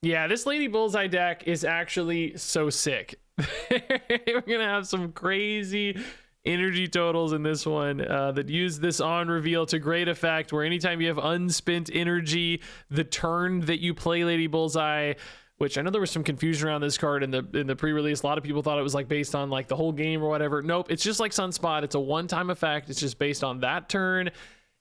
Yeah, this Lady Bullseye deck is actually so sick. We're gonna have some crazy energy totals in this one that use this on reveal to great effect, where anytime you have unspent energy the turn that you play Lady Bullseye, which I know there was some confusion around this card in the pre-release. A lot of people thought it was like based on like the whole game or whatever. Nope, it's just like Sunspot. It's a one-time effect. It's just based on that turn.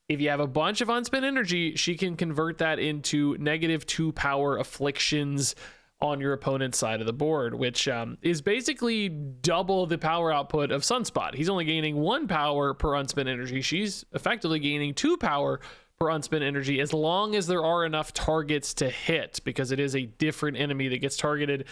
If you have a bunch of unspent energy, she can convert that into -2 power afflictions on your opponent's side of the board, which is basically double the power output of Sunspot. He's only gaining 1 power per unspent energy. She's effectively gaining 2 power per unspent energy, as long as there are enough targets to hit, because it is a different enemy that gets targeted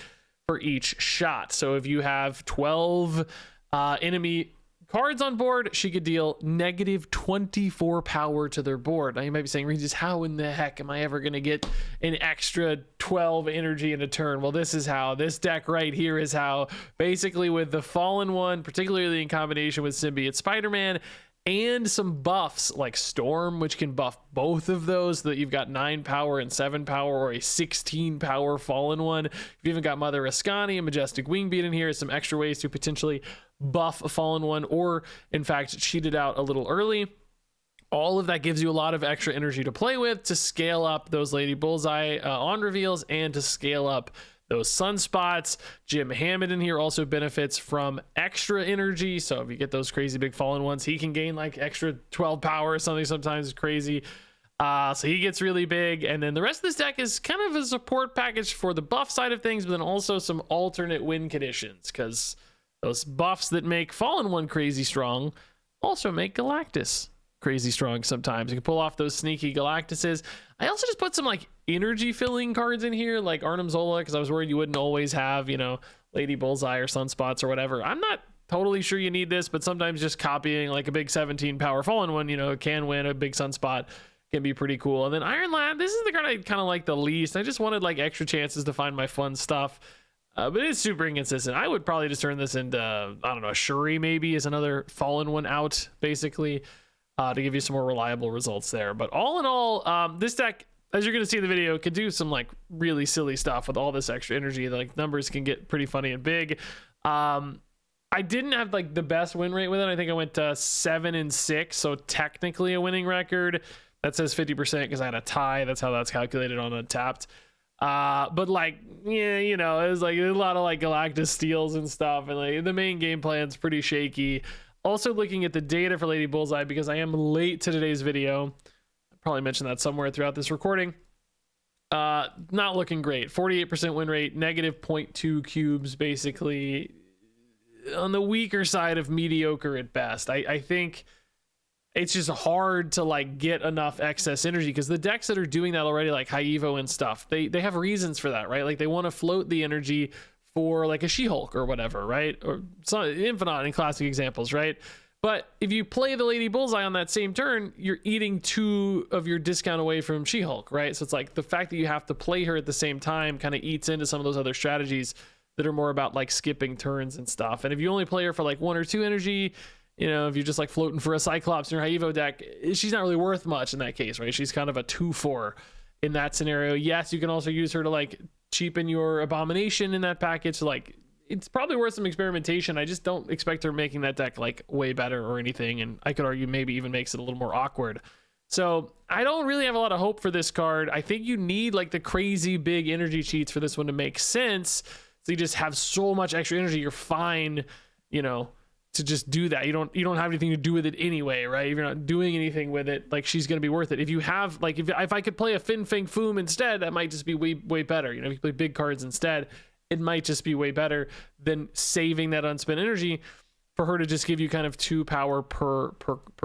for each shot. So if you have 12 enemy cards on board, she could deal -24 power to their board. Now you might be saying, Regis, how in the heck am I ever going to get an extra 12 energy in a turn? Well, this is how. This deck right here is how. Basically with the Fallen one, particularly in combination with Symbiote Spider-Man, and some buffs like Storm, which can buff both of those, so that you've got 9 power and 7 power, or a 16 power Fallen one. You've even got Mother Ascani and Majestic Wingbeat in here, some extra ways to potentially buff a Fallen one, or in fact cheat it out a little early. All of that gives you a lot of extra energy to play with to scale up those Lady Bullseye on reveals, and to scale up those Sunspots. Jim Hammond in here also benefits from extra energy, so if you get those crazy big Fallen ones, he can gain like extra 12 power or something. Sometimes it's crazy. So he gets really big. And then the rest of this deck is kind of a support package for the buff side of things, but then also some alternate win conditions, because those buffs that make Fallen one crazy strong also make Galactus crazy strong sometimes. You can pull off those sneaky Galactuses. I also just put some like energy filling cards in here, like Arnim Zola, because I was worried you wouldn't always have, you know, Lady Bullseye or Sunspots or whatever. I'm not totally sure you need this, but sometimes just copying like a big 17 power Fallen one, you know, can win. A big Sunspot can be pretty cool. And then Iron Lad, this is the card I kind of like the least. I just wanted like extra chances to find my fun stuff. But it's super inconsistent. I would probably just turn this into, I don't know, Shuri maybe is another Fallen one out, basically, to give you some more reliable results there. But all in all, this deck, as you're going to see in the video, could do some like really silly stuff with all this extra energy. Like numbers can get pretty funny and big. I didn't have like the best win rate with it. I think I went 7-6, so technically a winning record. That says 50% because I had a tie. That's how that's calculated on Untapped. But like, yeah, you know, it was like a lot of like Galactus steals and stuff, and like the main game plan's pretty shaky. Also looking at the data for Lady Bullseye, because I am late to today's video. I probably mentioned that somewhere throughout this recording. Not looking great. 48% win rate, -0.2 cubes, basically on the weaker side of mediocre at best. I think it's just hard to like get enough excess energy, because the decks that are doing that already, like High Evo and stuff, they have reasons for that, right? Like they want to float the energy for like a She-Hulk or whatever, right? Or some Infinite in classic examples, right? But if you play the Lady Bullseye on that same turn, you're eating 2 of your discount away from She-Hulk, right? So it's like the fact that you have to play her at the same time kind of eats into some of those other strategies that are more about like skipping turns and stuff. And if you only play her for like 1 or 2 energy, you know, if you're just like floating for a Cyclops in your High Evo deck, she's not really worth much in that case, right? She's kind of a 2/4 in that scenario. Yes, you can also use her to like cheapen your Abomination in that package. So like, it's probably worth some experimentation. I just don't expect her making that deck like way better or anything. And I could argue maybe even makes it a little more awkward. So I don't really have a lot of hope for this card. I think you need like the crazy big energy cheats for this one to make sense. So you just have so much extra energy, you're fine, you know, to just do that. You don't have anything to do with it anyway, right? If you're not doing anything with it, like she's gonna be worth it. If you have like, if I could play a Fin Fang Foom instead, that might just be way better. You know, if you play big cards instead, it might just be way better than saving that unspent energy for her to just give you kind of 2 power per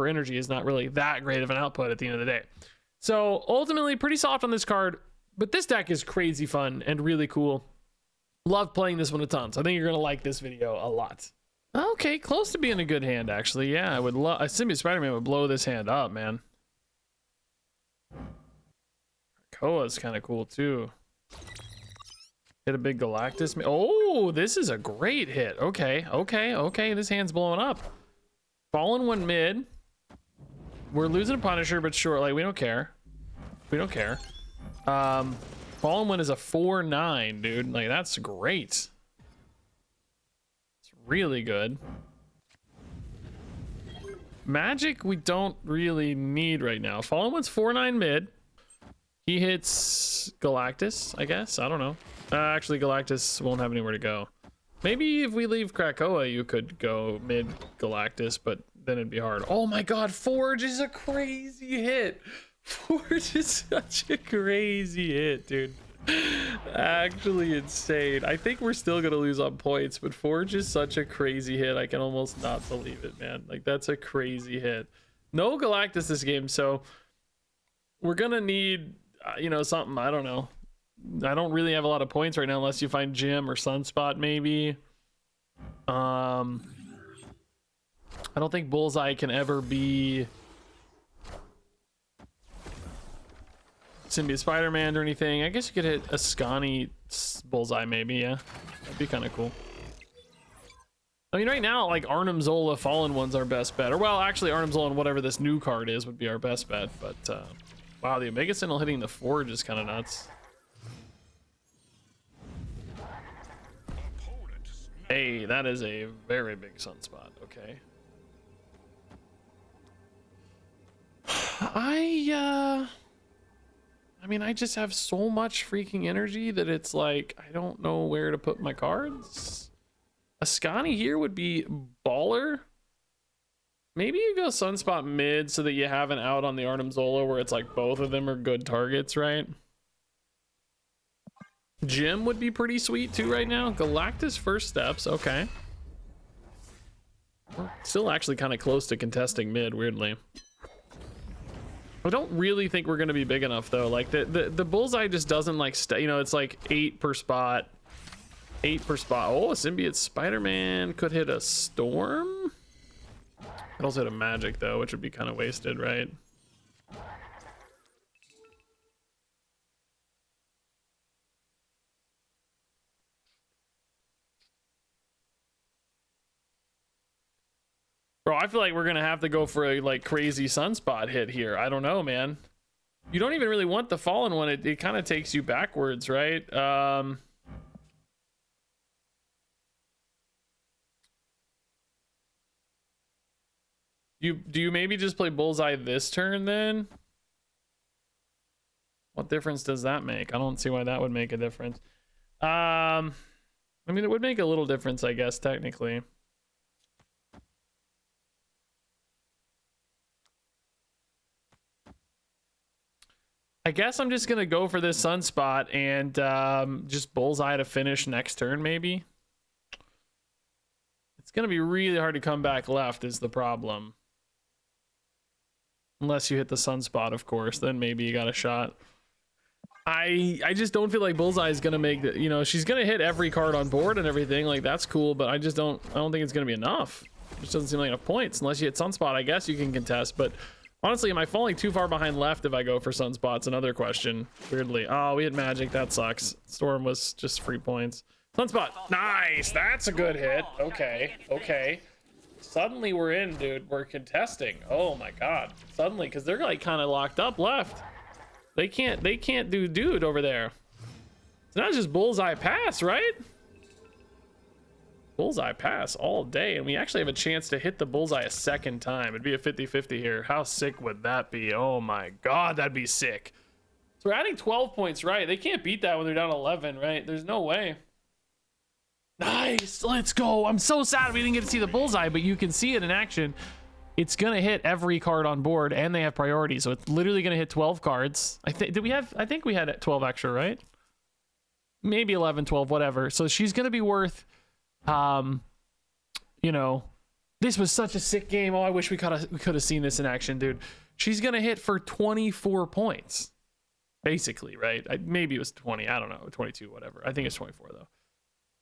energy. Is not really that great of an output at the end of the day. So ultimately pretty soft on this card, but this deck is crazy fun and really cool. Love playing this one a ton. So I think you're gonna like this video a lot. Okay, close to being a good hand, actually. Yeah, I would love... A Symbiote Spider-Man would blow this hand up, man. Koa's kind of cool, too. Hit a big Galactus. Oh, this is a great hit. Okay. This hand's blowing up. Fallen one mid. We're losing a Punisher, but sure, like, we don't care. We don't care. Fallen One is a 4/9, dude. Like, that's great. It's really good. Magic we don't really need right now. Fallen One's 4/9 mid. He hits Galactus, I guess. I don't know. Actually, Galactus won't have anywhere to go. Maybe if we leave Krakoa, you could go mid Galactus, but then it'd be hard. Oh my god, Forge is a crazy hit. Forge is such a crazy hit, dude. Actually insane. I think we're still gonna lose on points, but Forge is such a crazy hit. I can almost not believe it, man. Like, that's a crazy hit. No Galactus this game, so we're gonna need, you know, something. I don't know. I don't really have a lot of points right now unless you find Jim or Sunspot, maybe. I don't think Bullseye can ever be Symbiote Spider-Man or anything. I guess you could hit a Scani Bullseye, maybe. Yeah, that'd be kind of cool. I mean, right now, like, Arnim Zola Fallen One's our best bet. Or, well, actually, Arnim Zola and whatever this new card is would be our best bet. But, wow, the Omega Sentinel hitting the Forge is kind of nuts. Hey, that is a very big Sunspot. Okay. I mean, I just have so much freaking energy that it's like, I don't know where to put my cards. A Scani here would be baller. Maybe you go Sunspot mid so that you have an out on the Arnim Zola where it's like both of them are good targets, right? Jim would be pretty sweet too right now. Galactus first steps, okay. We're still actually kind of close to contesting mid, weirdly. I don't really think we're going to be big enough though. Like, the Bullseye just doesn't like stay, you know, it's like 8 per spot. 8 per spot. Oh, a Symbiote Spider-Man could hit a Storm. Could also hit a Magic though, which would be kind of wasted, right? Bro, I feel like we're gonna have to go for a like crazy Sunspot hit here. I don't know, man. You don't even really want the Fallen One. It kind of takes you backwards, right? Do you maybe just play Bullseye this turn then? What difference does that make? I don't see why that would make a difference. I mean, it would make a little difference, I guess, technically. I guess I'm just gonna go for this Sunspot and just Bullseye to finish next turn, maybe. It's gonna be really hard to come back left is the problem. Unless you hit the Sunspot, of course, then maybe you got a shot. I just don't feel like Bullseye is gonna make the, you know, she's gonna hit every card on board and everything, like that's cool, but I don't think it's gonna be enough. It just doesn't seem like enough points. Unless you hit Sunspot, I guess you can contest, but honestly, am I falling too far behind left if I go for Sunspot's another question, weirdly. Oh, we had Magic, that sucks. Storm was just free points. Sunspot, nice, that's a good hit. Okay. Suddenly we're in, dude, we're contesting. Oh my god, suddenly, because they're like kind of locked up left. They can't do dude over there. It's not just Bullseye pass, right? Bullseye pass all day, and we actually have a chance to hit the Bullseye a second time. It'd be a 50-50 here. How sick would that be? Oh my god, that'd be sick. So we're adding 12 points, right? They can't beat that when they're down 11, right? There's no way. Nice, let's go. I'm so sad we didn't get to see the Bullseye, but you can see it in action. It's gonna hit every card on board, and they have priority, so it's literally gonna hit 12 cards. I think we had 12 extra, right? Maybe 11, 12, whatever. So she's gonna be worth, you know, this was such a sick game. Oh, I wish we could have seen this in action, dude. She's gonna hit for 24 points, basically, right? Maybe it was 20. I don't know, 22, whatever. I think it's 24 though.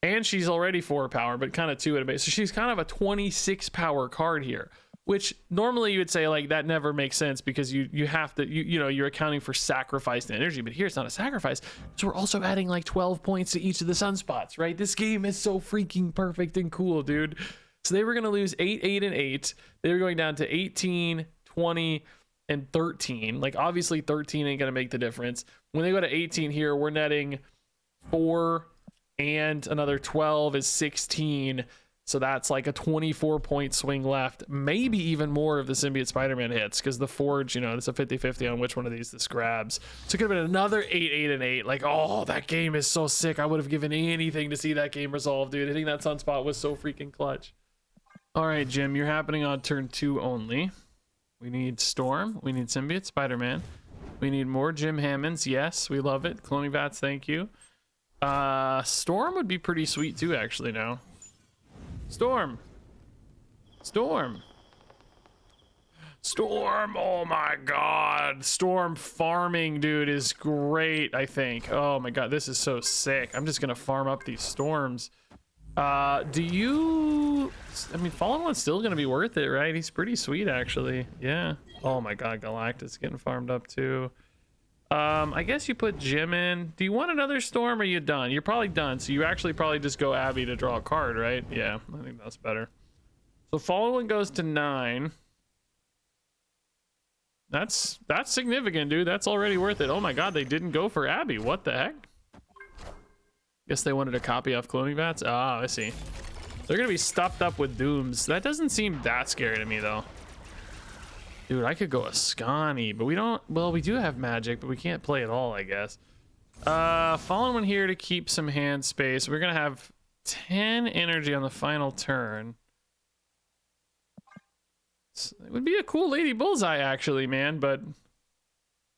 And she's already 4 power, but kind of 2 at a base. So she's kind of a 26 power card here, which normally you would say like that never makes sense because you have to, you know, you're accounting for sacrificed energy, but here it's not a sacrifice. So we're also adding like 12 points to each of the sunspots, right? This game is so freaking perfect and cool, dude. So they were going to lose 8, 8, and 8. They were going down to 18, 20, and 13. Like, obviously 13 ain't gonna make the difference. When they go to 18 here, we're netting 4 and another 12 is 16. So that's like a 24-point swing left, maybe even more if the symbiote Spider-Man hits, because the Forge, you know, it's a 50-50 on which one of these this grabs. So it could have been another 8, 8, and 8. Like, oh, that game is so sick. I would have given anything to see that game resolved, dude. I think that Sunspot was so freaking clutch. All right, Jim, you're happening on turn 2 only. We need Storm. We need symbiote Spider-Man. We need more Jim Hammonds. Yes, we love it. Cloning Vats, thank you. Storm would be pretty sweet too, actually, now. Storm. Storm. Storm. Oh my god. Storm farming, dude, is great, I think. Oh my god, this is so sick. I'm just gonna farm up these storms. Do you... I mean, Fallen One's still gonna be worth it, right? He's pretty sweet, actually. Yeah. Oh my god, Galactus getting farmed up too. I guess you put Jim in. Do you want another storm, or are you done? You're probably done, so you actually probably just go Abby to draw a card, right? Yeah, I think that's better. So Fallen One goes to 9. That's significant, dude. That's already worth it. Oh my god, they didn't go for Abby. What the heck? Guess they wanted a copy off Cloning Vats. Ah, I see. They're gonna be stuffed up with Dooms. That doesn't seem that scary to me, though. Dude, I could go Ascani, but we don't... Well, we do have magic, but we can't play it all, I guess. Fallen One here to keep some hand space. We're gonna have 10 energy on the final turn. It would be a cool Lady Bullseye, actually, man, but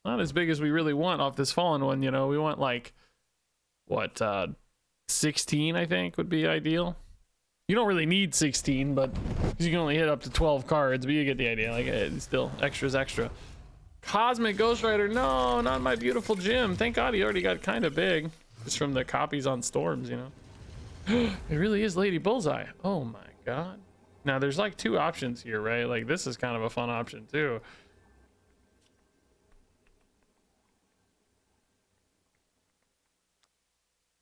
not as big as we really want off this Fallen One, you know? We want, like, what, 16, I think, would be ideal. You don't really need 16, but because you can only hit up to 12 cards, but you get the idea. Like, it's still extra's extra. Cosmic Ghost Rider. No, not my beautiful Jim. Thank God he already got kind of big just from the copies on Storms, you know. It really is Lady Bullseye. Oh my god. Now there's like 2 options here, right? Like, this is kind of a fun option too.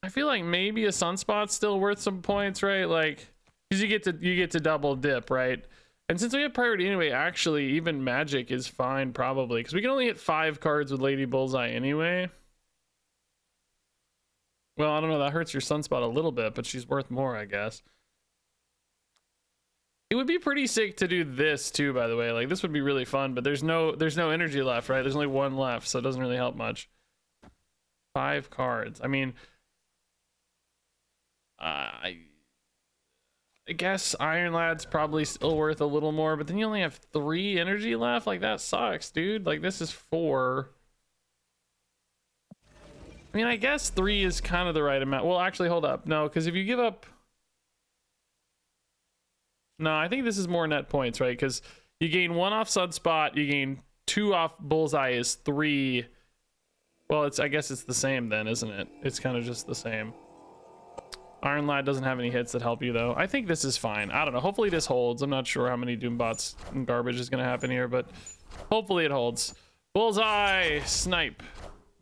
I feel like maybe a Sunspot's still worth some points, right? Like, because you get to double dip, right? And since we have priority anyway, actually even magic is fine probably, because we can only hit 5 cards with Lady Bullseye anyway. Well, I don't know, that hurts your Sunspot a little bit, but she's worth more, I guess. It would be pretty sick to do this too, by the way. Like, this would be really fun, but there's no energy left, right? There's only 1 left, so it doesn't really help much. 5 cards. I mean, I guess Iron Lad's probably still worth a little more, but then you only have 3 energy left. Like, that sucks, dude. Like, this is 4. I mean, I guess 3 is kind of the right amount. Well, actually, hold up. No, because if you give up... No, I think this is more net points, right? Because you gain 1 off Sunspot, you gain 2 off Bullseye is 3. Well, I guess it's the same then, isn't it? It's kind of just the same. Iron Lad doesn't have any hits that help you, though. I think this is fine. I don't know. Hopefully this holds. I'm not sure how many Doombots and garbage is going to happen here, but hopefully it holds. Bullseye! Snipe.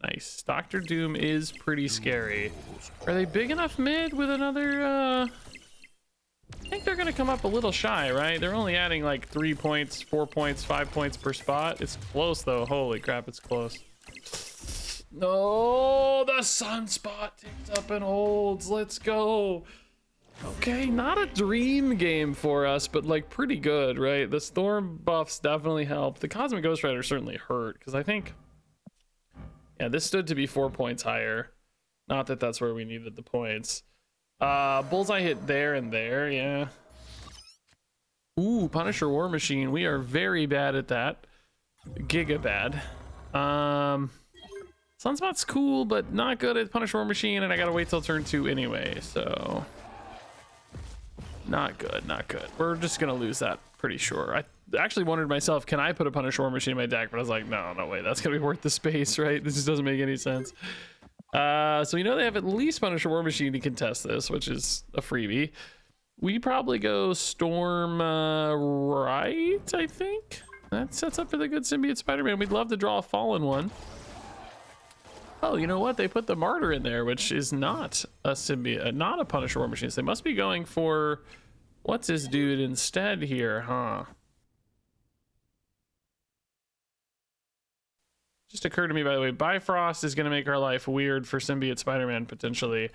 Nice. Dr. Doom is pretty scary. Are they big enough mid with another... I think they're going to come up a little shy, right? They're only adding like 3 points, 4 points, 5 points per spot. It's close, though. Holy crap, it's close. No, the Sunspot ticks up and holds. Let's go. Okay, not a dream game for us, but like pretty good, right? The Storm buffs definitely help. The Cosmic Ghost Rider certainly hurt, because I think, yeah, this stood to be 4 points higher. Not that that's where we needed the points. Bullseye hit there and there, yeah. Ooh, Punisher War Machine. We are very bad at that. Giga bad. Sunspot's cool, but not good at Punisher War Machine, and I gotta wait till turn 2 anyway, so... Not good, not good. We're just gonna lose that, pretty sure. I actually wondered myself, can I put a Punisher War Machine in my deck? But I was like, no way, that's gonna be worth the space, right? This just doesn't make any sense. So we know they have at least Punisher War Machine to contest this, which is a freebie. We probably go Storm, right, I think? That sets up for the good Symbiote Spider-Man. We'd love to draw a Fallen One. Oh, you know what? They put the Martyr in there, which is not a symbiote, not a Punisher War Machine. So they must be going for what's this dude instead here, huh? just occurred to me, by the way, Bifrost is going to make our life weird for Symbiote Spider-Man, potentially.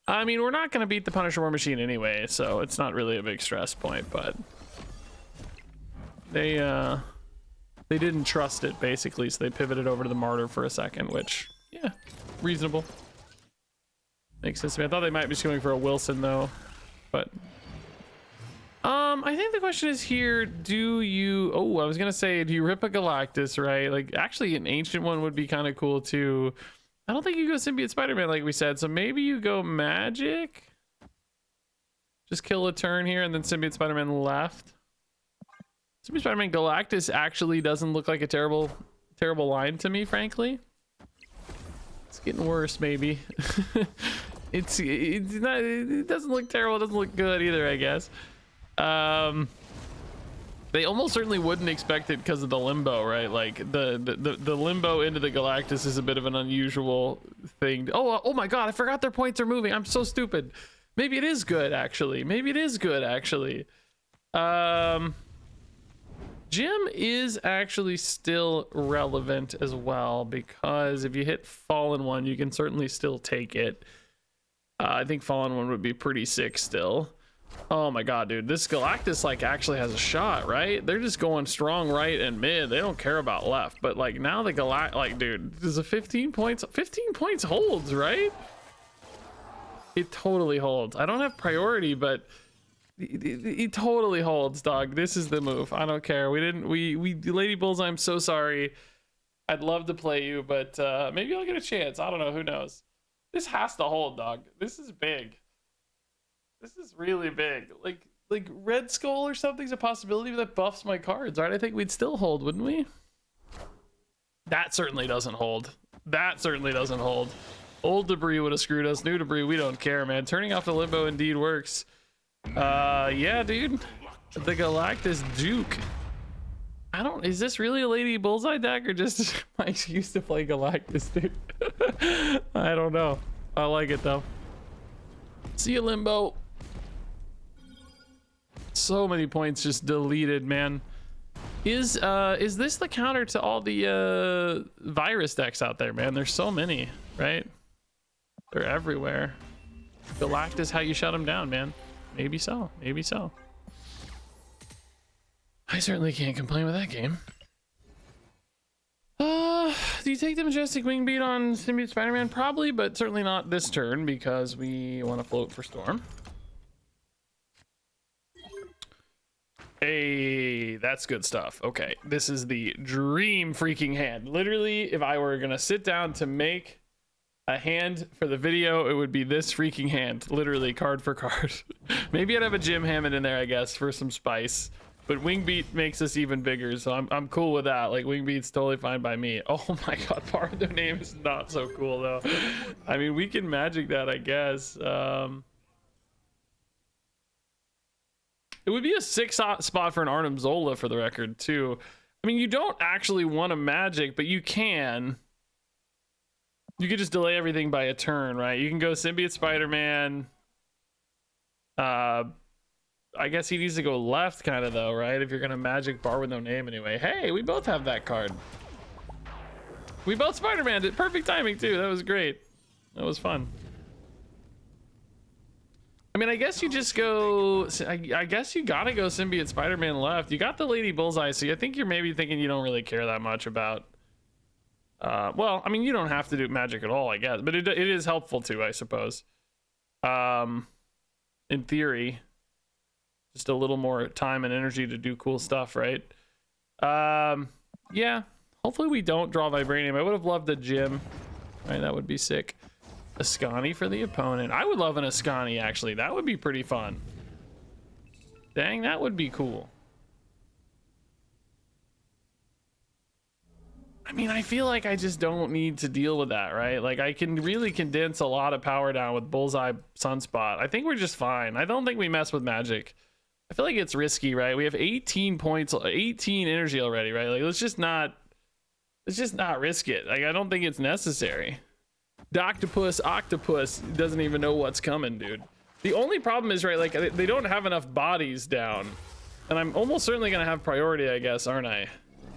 I mean, we're not going to beat the Punisher War Machine anyway, so it's not really a big stress point, but they didn't trust it, basically, so they pivoted over to the Martyr for a second, which, yeah, reasonable. Makes sense to me. I thought they might be just going for a Wilson, though, but... I think the question is here, do you... Oh, I was going to say, do you rip a Galactus, right? Like, actually, an ancient one would be kind of cool, too. I don't think you go Symbiote Spider-Man, like we said, so maybe you go Magic? Just kill a turn here, and then Symbiote Spider-Man left. Symbiote Spider-Man Galactus actually doesn't look like a terrible line to me, frankly. It's getting worse, maybe. it's not, it doesn't look terrible, it doesn't look good either, I guess. They almost certainly wouldn't expect it because of the limbo, right? Like the limbo into the Galactus is a bit of an unusual thing. Oh my god, I forgot their points are moving. I'm so stupid. Maybe it is good, actually. Jim is actually still relevant as well, because if you hit Fallen One, you can certainly still take it. I think Fallen One would be pretty sick still. Oh my god, dude, this Galactus like actually has a shot, right? They're just going strong right and mid. They don't care about left. But like now the like, dude, does a 15 points holds, right? It totally holds. I don't have priority, but it totally holds, dog. This is the move. I don't care. We Lady Bullseye, I'm so sorry. I'd love to play you, but maybe I'll get a chance. I don't know, who knows. This has to hold, dog. This is big. This is really big. Like Red Skull or something's a possibility that buffs my cards, right? I think we'd still hold, wouldn't we? That certainly doesn't hold. Old debris would have screwed us. New debris, we don't care, man. Turning off the limbo indeed works. Yeah, dude. The Galactus Juke. Is this really a Lady Bullseye deck or just my excuse to play Galactus, dude? I don't know. I like it though. See you, Limbo. So many points just deleted, man. Is this the counter to all the virus decks out there, man? There's so many, right? They're everywhere. Galactus, how you shut them down, man. Maybe so. I certainly can't complain with that game. Do you take the Majestic Wing Beat on Symbiote Spider-Man? Probably, but certainly not this turn because we want to float for Storm. Hey, that's good stuff. Okay, this is the dream freaking hand. Literally, if I were gonna sit down to make a hand for the video, it would be this freaking hand. Literally, card for card. Maybe I'd have a Jim Hammond in there, I guess, for some spice. But Wing Beat makes us even bigger, so I'm cool with that. Like, Wing Beat's totally fine by me. Oh my god, part of their name is not so cool, though. I mean, we can magic that, I guess. It would be a 6 spot for an Arnim Zola, for the record, too. I mean, you don't actually want to magic, but you can. You could just delay everything by a turn, right? You can go Symbiote Spider-Man. I guess he needs to go left, kind of, though, right? If you're gonna magic Bar with no name anyway. Hey, we both have that card. We both Spider-Man'd it. Perfect timing, too. That was great. That was fun. I mean, I guess you just go... I guess you gotta go Symbiote Spider-Man left. You got the Lady Bullseye, so I think you're maybe thinking you don't really care that much about... well, I mean, you don't have to do magic at all, I guess. But it is helpful, too, I suppose. In theory... Just a little more time and energy to do cool stuff, right? Yeah, hopefully we don't draw Vibranium. I would have loved a Gym, right? That would be sick. Ascani for the opponent. I would love an Ascani, actually. That would be pretty fun. Dang, that would be cool. I mean, I feel like I just don't need to deal with that, right? Like, I can really condense a lot of power down with Bullseye Sunspot. I think we're just fine. I don't think we mess with magic. I feel like it's risky, right? We have 18 points, 18 energy already, right? Like, let's just not risk it. Like, I don't think it's necessary. Doctopus Octopus doesn't even know what's coming, dude. The only problem is, right, like, they don't have enough bodies down. And I'm almost certainly gonna have priority, I guess, aren't I?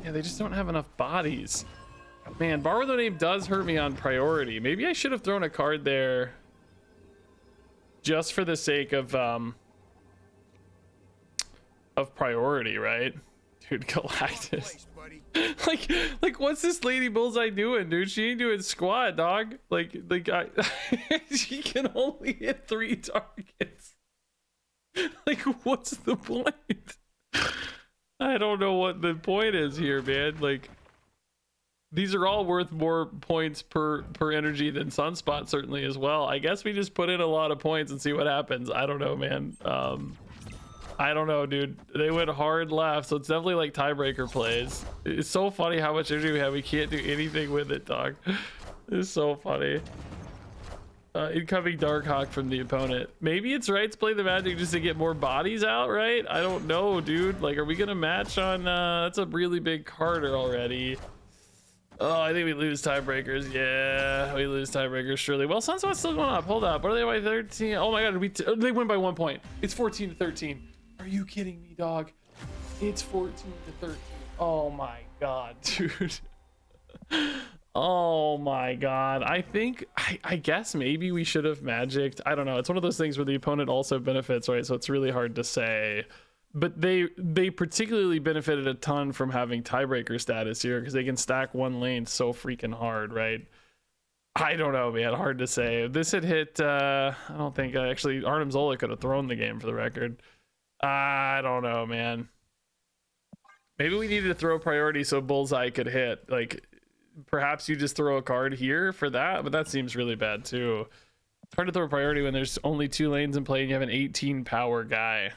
Yeah, they just don't have enough bodies. Man, Borrow the Name does hurt me on priority. Maybe I should have thrown a card there just for the sake of priority, right? Dude, Galactus. like what's this Lady Bullseye doing, dude? She ain't doing squat, dog. Like she can only hit 3 targets. Like, what's the point? I don't know what the point is here, man. Like, these are all worth more points per energy than Sunspot certainly as well. I guess we just put in a lot of points and see what happens. I don't know, man. I don't know, dude. They went hard left, so it's definitely like tiebreaker plays. It's so funny how much energy we have. We can't do anything with it, dog. It's so funny. Incoming Darkhawk from the opponent. Maybe it's right to play the Magic just to get more bodies out, right? I don't know, dude. Like, are we gonna match on that's a really big Carter already. Oh, I think we lose tiebreakers. Yeah, we lose tiebreakers surely. Well, Sunspot's still going up. Hold up. What are they by 13? Oh my god, they win by 1 point. It's 14 to 13. Are you kidding me, dog? It's 14 to 13. Oh my god, dude. Oh my god. I think I guess maybe we should have magicked. I don't know. It's one of those things where the opponent also benefits, right? So it's really hard to say. But they particularly benefited a ton from having tiebreaker status here because they can stack one lane so freaking hard, right? I don't know, man. Hard to say. If this had hit I don't think actually Arnim Zola could have thrown the game for the record. I don't know, man. Maybe we needed to throw priority so Bullseye could hit. Like, perhaps you just throw a card here for that, but that seems really bad too. It's hard to throw priority when there's only 2 lanes in play and you have an 18 power guy.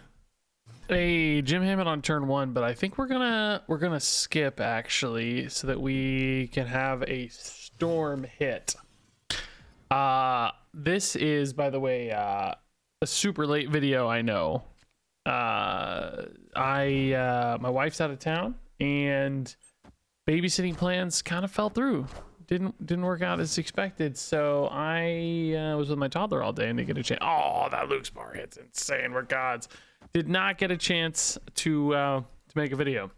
Hey, Jim Hammond on turn 1, but I think we're gonna skip actually so that we can have a storm hit. This is, by the way, a super late video, I know. My wife's out of town and babysitting plans kind of fell through. Didn't work out as expected, so I was with my toddler all day and didn't get a chance. Oh, that Luke's bar hit's insane. We're gods. Did not get a chance to make a video.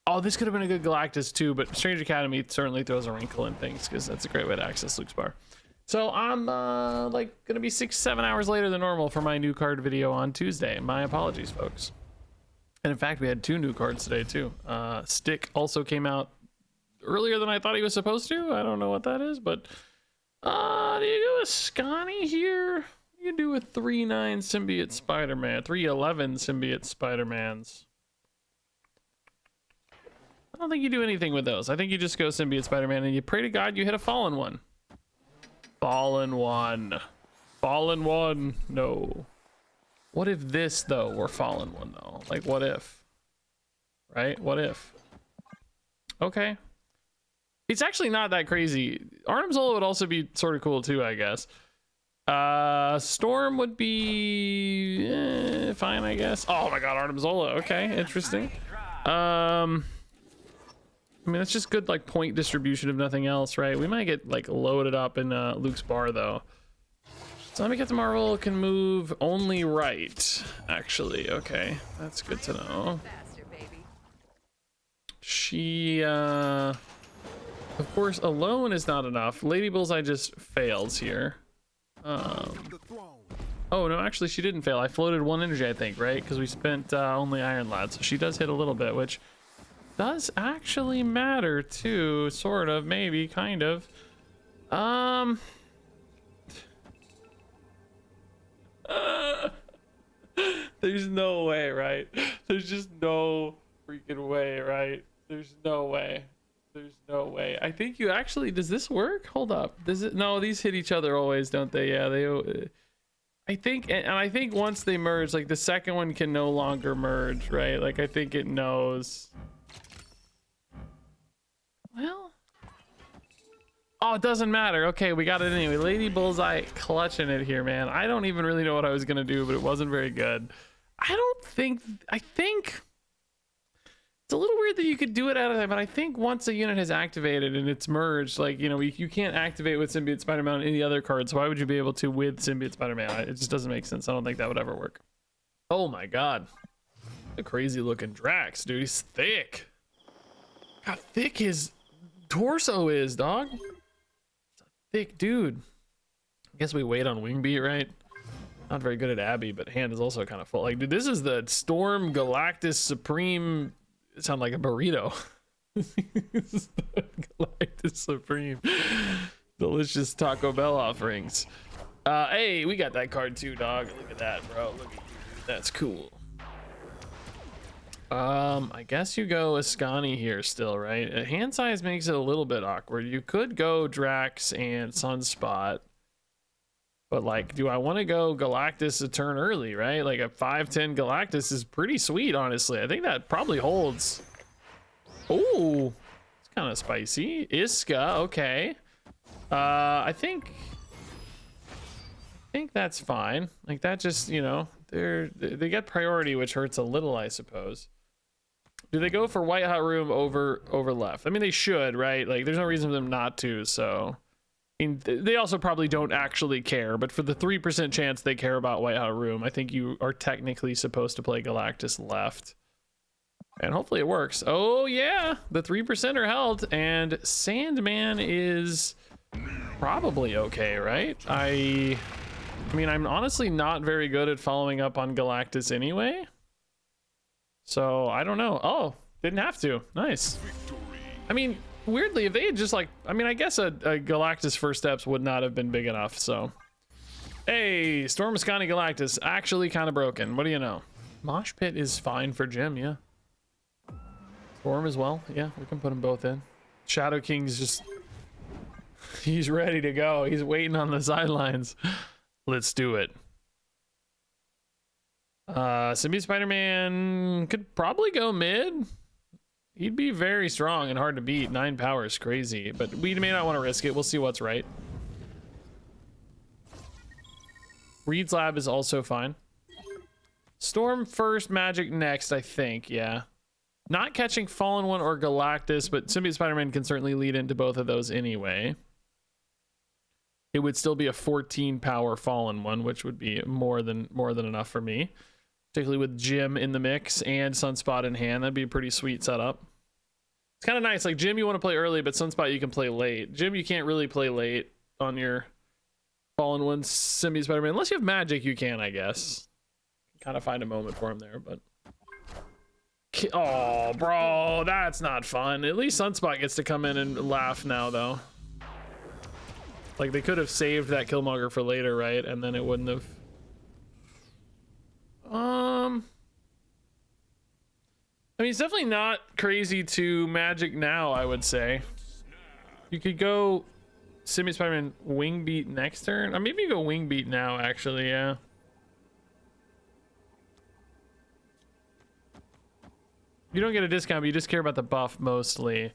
Oh, this could have been a good Galactus too, but Strange Academy certainly throws a wrinkle in things because that's a great way to access Luke's bar. So I'm like gonna be 6-7 hours later than normal for my new card video on Tuesday. My apologies, folks. And in fact, we had 2 new cards today too. Stick also came out earlier than I thought he was supposed to. I don't know what that is, but do you go with Scotty here? You do a 3/9 symbiote Spider-Man, 3/11 symbiote Spider-Mans. I don't think you do anything with those. I think you just go symbiote Spider-Man and you pray to God you hit a fallen one. Fallen one. Fallen one. No. What if this though were fallen one though? Like what if? Right? What if? Okay. It's actually not that crazy. Arnim Zola would also be sort of cool too, I guess. Storm would be fine, I guess. Oh my god, Arnim Zola. Okay, interesting. I mean, it's just good like point distribution if nothing else, right? We might get like loaded up in Luke's bar though. So let me get the Marvel can move only right, actually. Okay, that's good to know. She of course alone is not enough. Lady Bullseye just fails here. Oh no, actually she didn't fail. I floated 1 energy, I think, right? Because we spent only Iron Lad, so she does hit a little bit, which does actually matter too, sort of, maybe, kind of. There's no way, right? There's just no freaking way, right? There's no way. There's no way. I think you actually, does this work? Hold up. Does it? No, these hit each other always, don't they? Yeah, they. I think, and I think once they merge, like the second one can no longer merge, right? Like I think it knows. Well. Oh, it doesn't matter. Okay, we got it anyway. Lady Bullseye clutching it here, man. I don't even really know what I was gonna do, but it wasn't very good. I think it's a little weird that you could do it out of there, but I think once a unit has activated and it's merged, like, you know, you can't activate with Symbiote Spider-Man on any other card, so why would you be able to with Symbiote Spider-Man? It just doesn't make sense. I don't think that would ever work. Oh my god. A crazy looking Drax, dude. He's thick. How thick is torso is, dog. It's a thick dude. I guess we wait on wing beat, right? Not very good at Abby, but hand is also kind of full. Like, dude, this is the Storm Galactus Supreme. It sounds like a burrito. This is the Galactus Supreme. Delicious Taco Bell offerings. Hey, we got that card too, dog. Look at that, bro. Look at you. That's cool. I guess you go Ascani here still, right? Hand size makes it a little bit awkward. You could go Drax and Sunspot, but like, do I want to go Galactus a turn early, right? Like a 5/10 Galactus is pretty sweet, honestly. I think that probably holds. Oh, it's kind of spicy. Iska, okay. I think that's fine. Like that just, you know, they get priority, which hurts a little, I suppose. Do they go for White Hot Room over left? I mean, they should, right? Like, there's no reason for them not to. So, I mean, they also probably don't actually care. But for the 3% chance they care about White Hot Room, I think you are technically supposed to play Galactus left. And hopefully it works. Oh, yeah. The 3% are held. And Sandman is probably okay, right? I mean, I'm honestly not very good at following up on Galactus anyway. So, I don't know. Oh, didn't have to. Nice. I mean, weirdly, if they had just like, I mean, I guess a Galactus first steps would not have been big enough, so. Hey, Storm Ascani Galactus, actually kind of broken. What do you know? Mosh Pit is fine for Jim, yeah. Storm as well, yeah, we can put them both in. Shadow King's just, he's ready to go. He's waiting on the sidelines. Let's do it. Symbiote Spider-Man could probably go mid. He'd be very strong and hard to beat. 9 power is crazy, but we may not want to risk it. We'll see what's right. Reed's Lab is also fine. Storm first, Magic next, I think, yeah. Not catching Fallen One or Galactus, but Symbiote Spider-Man can certainly lead into both of those anyway. It would still be a 14 power Fallen One, which would be more than enough for me. Particularly with Jim in the mix and Sunspot in hand. That'd be a pretty sweet setup. It's kind of nice. Like Jim, you want to play early, but Sunspot you can play late. Jim, you can't really play late on your Fallen One Symbiote Spider-Man. Unless you have Magic, you can, I guess. Kind of find a moment for him there, but... Oh, bro, that's not fun. At least Sunspot gets to come in and laugh now, though. Like, they could have saved that Killmonger for later, right? And then it wouldn't have... I mean, it's definitely not crazy to Magic now, I would say. You could go Symbiote Spider-Man Wing Beat next turn. Or maybe you go Wing Beat now, actually, yeah. You don't get a discount, but you just care about the buff mostly.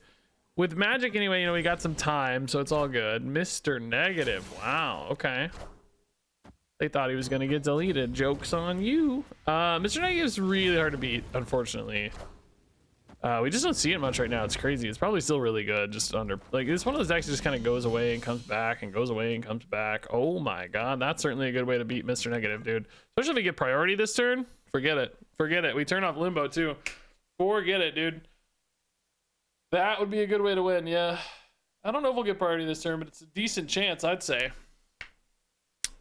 With Magic, anyway, you know, we got some time, so it's all good. Mr. Negative, wow, okay. They thought he was gonna get deleted. Joke's on you. Mr. Negative's really hard to beat, unfortunately. We just don't see it much right now. It's crazy. It's probably still really good, just under, like, it's one of those decks that just kind of goes away and comes back and goes away and comes back. Oh my god, that's certainly a good way to beat Mr. Negative, dude. Especially if we get priority this turn. Forget it. Forget it. We turn off Limbo, too. Forget it, dude. That would be a good way to win, yeah. I don't know if we'll get priority this turn, but it's a decent chance, I'd say.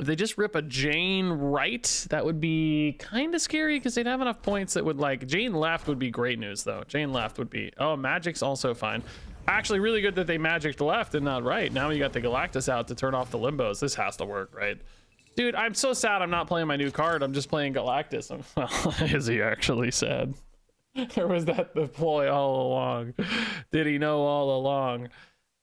If they just rip a Jane right, that would be kind of scary because they'd have enough points that would, like, Jane left would be great news, though. Jane left would be, oh, Magic's also fine. Actually, really good that they Magicked left and not right. Now you got the Galactus out to turn off the Limbos. This has to work, right? Dude, I'm so sad I'm not playing my new card. I'm just playing Galactus. Well, is he actually sad? Or was that the ploy all along? Did he know all along?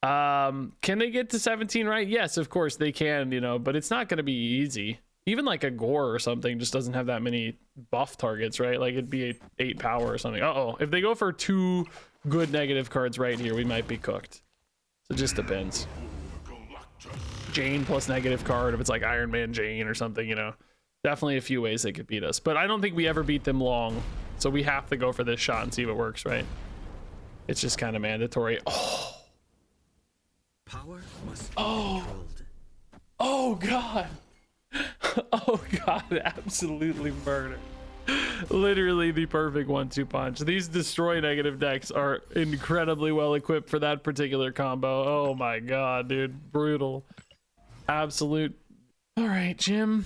Can they get to 17 right? Yes, of course they can, you know, but it's not going to be easy. Even like a Gore or something just doesn't have that many buff targets, right? Like it'd be 8 power or something. Uh-oh, if they go for 2 good negative cards right here, we might be cooked. So it just depends. Jane plus negative card, if it's like Iron Man Jane or something, you know. Definitely a few ways they could beat us, but I don't think we ever beat them long. So we have to go for this shot and see if it works, right? It's just kind of mandatory. Oh. Power must be controlled. Oh god. Oh god, absolutely murder. Literally the perfect 1-2 punch. These destroy negative decks are incredibly well equipped for that particular combo. Oh my god, dude. Brutal. Absolute. All right, Jim.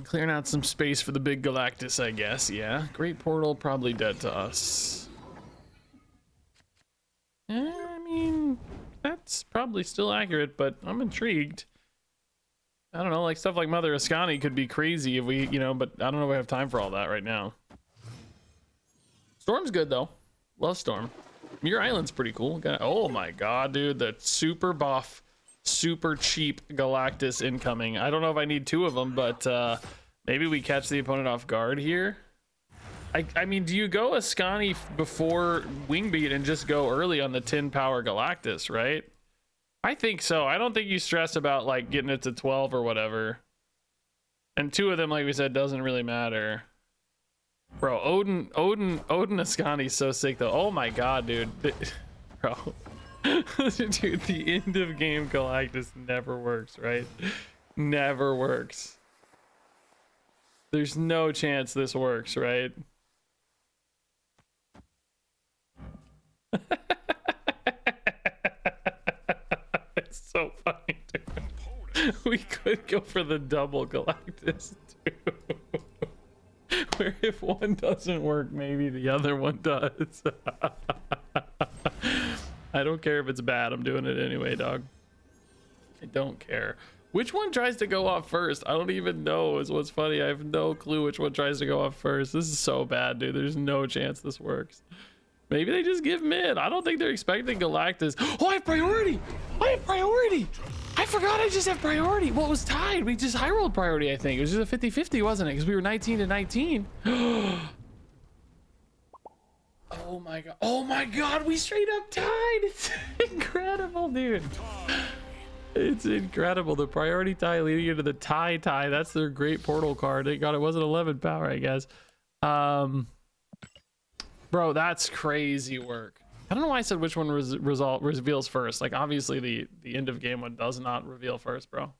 Clearing out some space for the big Galactus, I guess. Yeah. Great Portal, probably dead to us. I mean, that's probably still accurate, but I'm intrigued. I don't know, like stuff like Mother Ascani could be crazy if we, you know, but I don't know if we have time for all that right now. Storm's good though. Love Storm. Muir Island's pretty cool. Oh my god, dude, the super buff, super cheap Galactus incoming. I don't know if I need 2 of them, but maybe we catch the opponent off guard here. I mean, do you go Ascani before Wingbeat and just go early on the 10 power Galactus, right? I think so. I don't think you stress about like getting it to 12 or whatever. And 2 of them, like we said, doesn't really matter. Bro, Odin Ascani's so sick though. Oh my god, dude. Bro. Dude, the end of game Galactus never works, right? Never works. There's no chance this works, right? It's so funny, dude. We could go for the double Galactus, too. Where if one doesn't work, maybe the other one does. I don't care if it's bad. I'm doing it anyway, dog. I don't care. Which one tries to go off first? I don't even know is what's funny. I have no clue which one tries to go off first. This is so bad, dude. There's no chance this works. Maybe they just give mid. I don't think they're expecting Galactus. Oh, I have priority. I have priority. I forgot I just have priority. Well, it was tied. We just high rolled priority, I think. It was just a 50-50, wasn't it? Because we were 19 to 19. Oh my god. Oh my god. We straight up tied. It's incredible, dude. It's incredible. The priority tie leading into the tie. That's their great portal card. Thank god it wasn't 11 power, I guess. Bro, that's crazy work. I don't know why I said which one reveals first. Like, obviously the end of game one does not reveal first, bro.